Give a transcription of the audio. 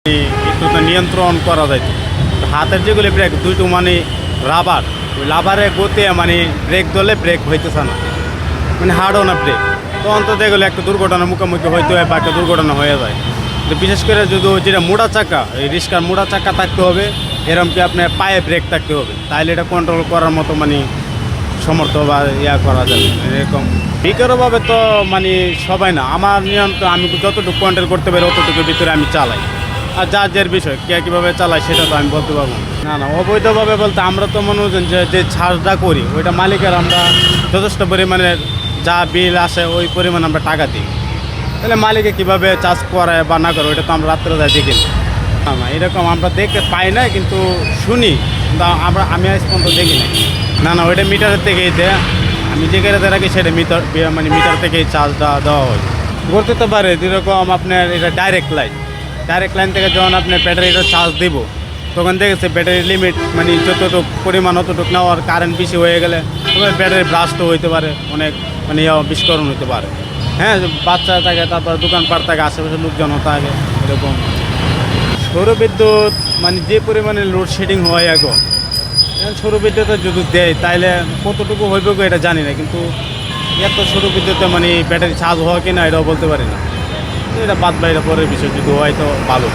একটু তো নিয়ন্ত্রণ করা যায়। হাতের যেগুলি ব্রেক দুইটো মানে রাবার, ওই রাবারে গতি মানে ব্রেক ধরলে ব্রেক হইতেছে না, মানে হার্ডও না ব্রেক। তো অন্তত এগুলো একটা দুর্ঘটনার মুখোমুখি হইতে হয় বা একটা দুর্ঘটনা হয়ে যায়। তো বিশেষ করে যদি যেটা মোড়া চাকা, এই রিক্সার মোড়া চাকা থাকতে হবে, এরকম কি আপনার পায়ে ব্রেক থাকতে হবে, তাইলে এটা কন্ট্রোল করার মতো মানে সমর্থ বা করা যাবে এরকম। বিকারভাবে তো মানে সবাই না, আমার নিয়ন্ত্রণ আমি যতটুকু কন্ট্রোল করতে পারি অতটুকুর ভিতরে আমি চালাই। আর যার যার বিষয় কে কীভাবে চালায় সেটা তো আমি বলতে পারবো না। অবৈধভাবে বলতে আমরা তো মনে হচ্ছেন যে ছাড়টা করি ওইটা মালিকের আমরা যথেষ্ট পরিমাণের যা বিল আসে ওই পরিমাণ আমরা টাকা দিই। তাহলে মালিকে কীভাবে চার্জ করে বা না করে ওইটা তো আমরা রাত্রে যায় দেখি না। এরকম আমরা দেখতে পাই না, কিন্তু শুনি, কিন্তু আমি আজ পর্যন্ত দেখি না। ওইটা মিটারের থেকেই দেয়। আমি যে গাড়িতে রাখি সেটা মানে মিটার থেকেই চার্জটা দেওয়া হয়। করতে তো পারে যেরকম আপনার এটা ডাইরেক্ট লাইন থেকে যখন আপনি ব্যাটারিটা চার্জ দিব তখন দেখেছে ব্যাটারির লিমিট মানে যতটুকু পরিমাণ অতটুকু নেওয়ার, কারেন্ট বেশি হয়ে গেলে তবে ব্যাটারি ব্লাস্টও হইতে পারে, অনেক মানে বিস্ফোরণ হতে পারে। হ্যাঁ, বাচ্চা থাকে, তারপর দোকানপাট থাকে, আশেপাশে লোকজন থাকে এরকম। সৌরবিদ্যুৎ মানে যে পরিমাণে লোডশেডিং হয় এখন সৌরবিদ্যুতে যদি দেয় তাইলে কতটুকু হইবে এটা জানি না, কিন্তু এত সৌরবিদ্যুতে মানে ব্যাটারি চার্জ হওয়া কিনা এটাও বলতে পারি না। এটা বাদ বাইরে পরের বিষয়, যদি হয় তো ভালো।